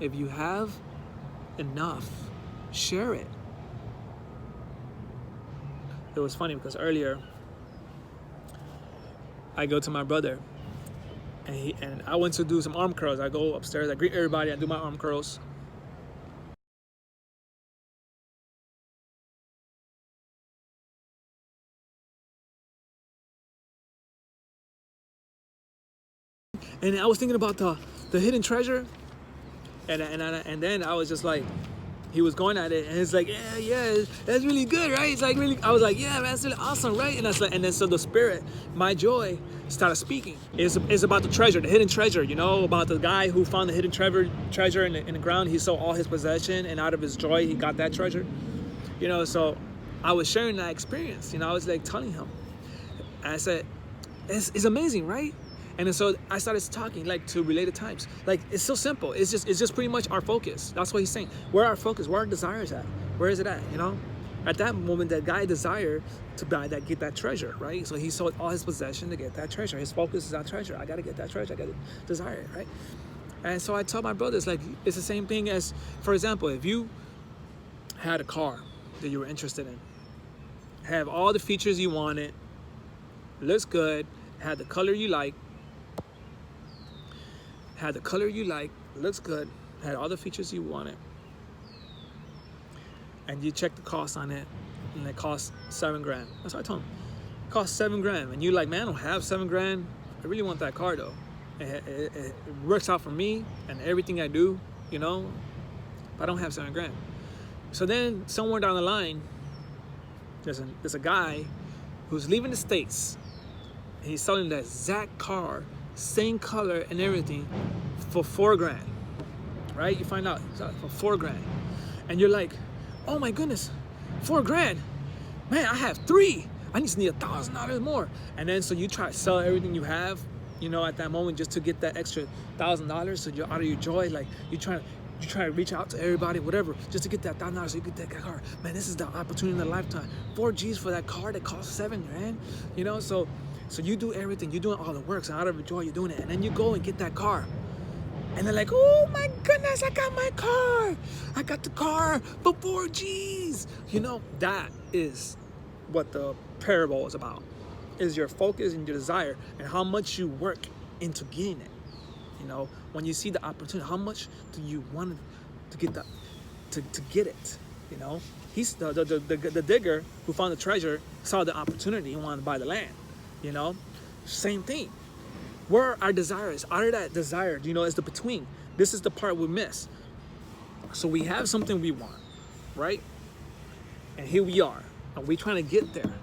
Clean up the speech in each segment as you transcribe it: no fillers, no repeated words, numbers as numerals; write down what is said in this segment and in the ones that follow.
If you have enough, share it. It was funny because earlier I go to my brother and I went to do some arm curls. I go upstairs, I greet everybody, I do my arm curls. And I was thinking about the hidden treasure, and then I was just like, he was going at it, and it's like, yeah, that's really good, right? It's like really. I was like, yeah, man, that's really awesome, right? And that's like, and then so the spirit, my joy, started speaking. It's about the treasure, the hidden treasure, you know, about the guy who found the hidden treasure in the ground. He sold all his possession, and out of his joy, he got that treasure. You know, so I was sharing that experience. You know, I was like telling him, and I said, it's amazing, right? And then so I started talking like to related types. Like it's so simple. It's just pretty much our focus. That's what he's saying. Where our focus, where our desires at? Where is it at? You know? At that moment, that guy desired to buy that, get that treasure, right? So he sold all his possession to get that treasure. His focus is on treasure. I gotta get that treasure. I gotta desire it, right? And so I told my brothers, like, it's the same thing as, for example, if you had a car that you were interested in, have all the features you wanted, looks good, had the color you like, looks good, had all the features you wanted, and you check the cost on it, and it costs $7,000. That's what I told him. It costs $7,000, and you're like, man, I don't have $7,000. I really want that car though. It works out for me and everything I do, you know. But I don't have $7,000. So then somewhere down the line, there's a guy who's leaving the States, and he's selling that exact car, same color and everything, for $4,000, right? You find out for $4,000, and you're like, oh my goodness, $4,000, man, I have 3. I just need $1,000 more. And then so you try to sell everything you have, you know, at that moment, just to get that extra $1,000. So you're out of your joy, like you try to reach out to everybody, whatever, just to get that $1,000 so you get that car. Man, this is the opportunity in a lifetime. 4 G's for that car that costs $7,000, you know. So you do everything, you're doing all the work, so out of joy, you're doing it, and then you go and get that car. And they're like, oh my goodness, I got my car. I got the car for 4 G's. You know, that is what the parable is about. Is your focus and your desire and how much you work into getting it. You know, when you see the opportunity, how much do you want to get that, to get it? You know, he's the digger who found the treasure, saw the opportunity and wanted to buy the land. You know, same thing. Where are our desires? Out of that desire, you know, is the between. This is the part we miss. So we have something we want, right? And here we are, and we're trying to get there.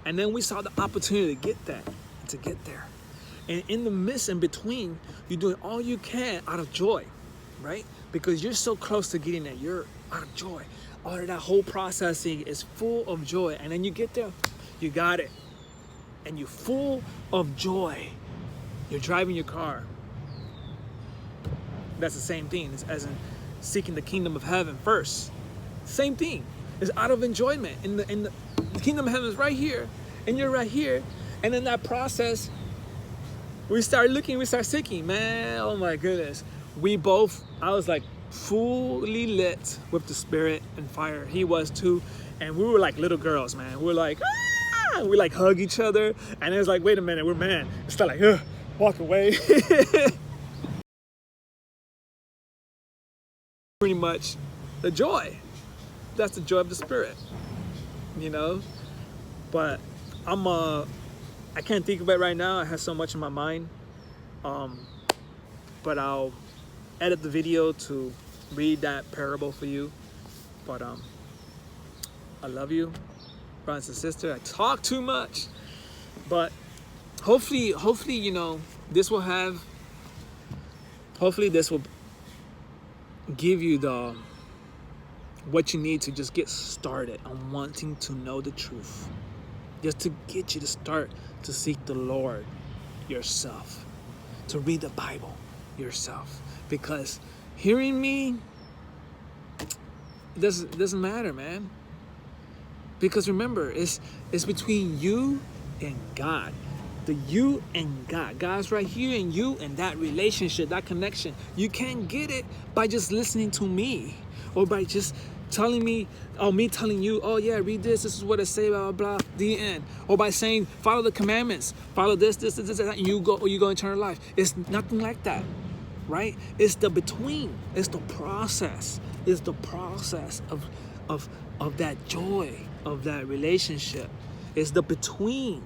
And then we saw the opportunity to get that, to get there. And in the midst and between, you're doing all you can out of joy, right? Because you're so close to getting there. You're out of joy. All of that whole processing is full of joy. And then you get there, you got it. And you're full of joy. You're driving your car. That's the same thing as in seeking the kingdom of heaven first. Same thing. It's out of enjoyment. In the kingdom of heaven is right here, and you're right here. And in that process, we start seeking. Man, oh my goodness. I was like fully lit with the spirit and fire. He was too. And we were like little girls, man. We were like, ah! We like hug each other. And it was like, wait a minute, we're man. It's not like, walk away. Pretty much the joy. That's the joy of the spirit, you know. But I can't think of it right now. I have so much in my mind. But I'll edit the video to read that parable for you. But I love you, brothers and sisters. I talk too much, but hopefully, you know, this will give you what you need to just get started on wanting to know the truth. Just to get you to start to seek the Lord yourself. To read the Bible yourself. Because hearing me, it doesn't matter, man. Because remember, it's between you and God. The you and God. God's right here in you and that relationship, that connection. You can't get it by just listening to me or by just telling me, me telling you, oh yeah, read this is what it say, blah, blah, blah, the end. Or by saying, follow the commandments, follow this, and you go eternal life. It's nothing like that, right? It's the between. It's the process. It's the process of that joy, of that relationship. It's the between.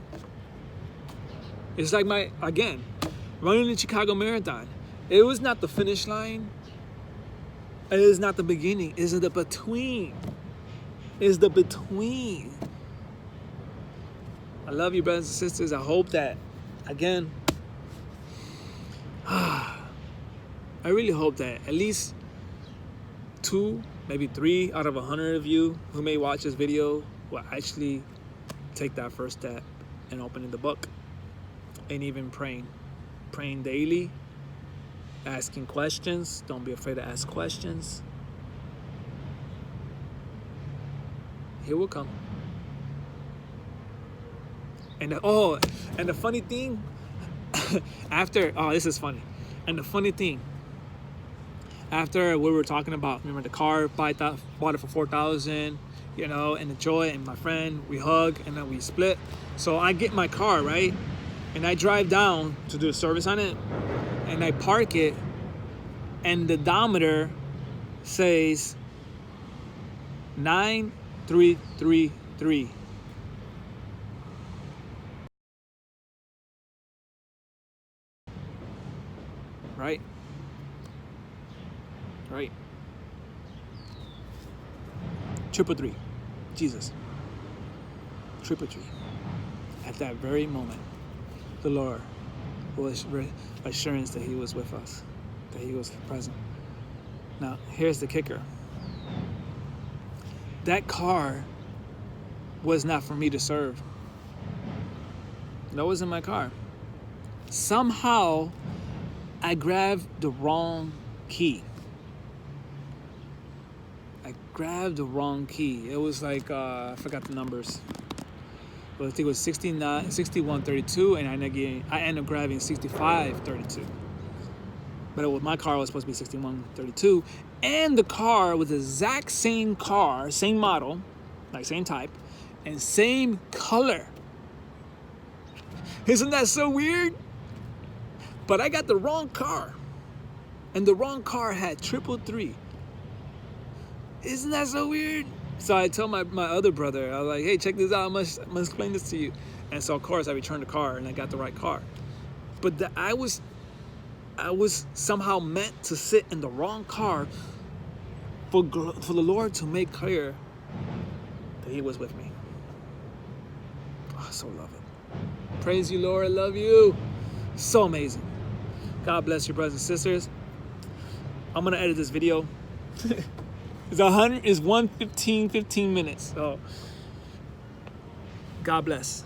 It's like running the Chicago Marathon. It was not the finish line. It is not the beginning. It's the between. It's the between. I love you, brothers and sisters. I hope that, again, I really hope that at least 2, maybe 3 out of 100 of you who may watch this video will actually take that first step and opening the book. And even praying daily, asking questions. Don't be afraid to ask questions. He will come. And the funny thing, this is funny. And the funny thing, after we were talking about, remember the car, bought it for $4,000, and the joy, and my friend, we hug, and then we split. So I get my car, right? And I drive down to do a service on it, and I park it, and the odometer says 9333. Right? Right. 333. Jesus. 333. At that very moment, the Lord was assurance that he was with us, that he was present. Now, here's the kicker. That car was not for me to serve. That wasn't my car. Somehow, I grabbed the wrong key. It was like, I forgot the numbers. But I think it was 6132, and I ended up grabbing 6532. But my car was supposed to be 6132, and the car was the exact same car, same model, like same type, and same color. Isn't that so weird? But I got the wrong car, and the wrong car had 333. Isn't that so weird? So I tell my other brother, I was like, hey, check this out. I must explain this to you. And so, of course, I returned the car, and I got the right car. But I was somehow meant to sit in the wrong car for the Lord to make clear that he was with me. Oh, I so love it. Praise you, Lord. I love you. So amazing. God bless you, brothers and sisters. I'm going to edit this video. It's 115 minutes. So God bless.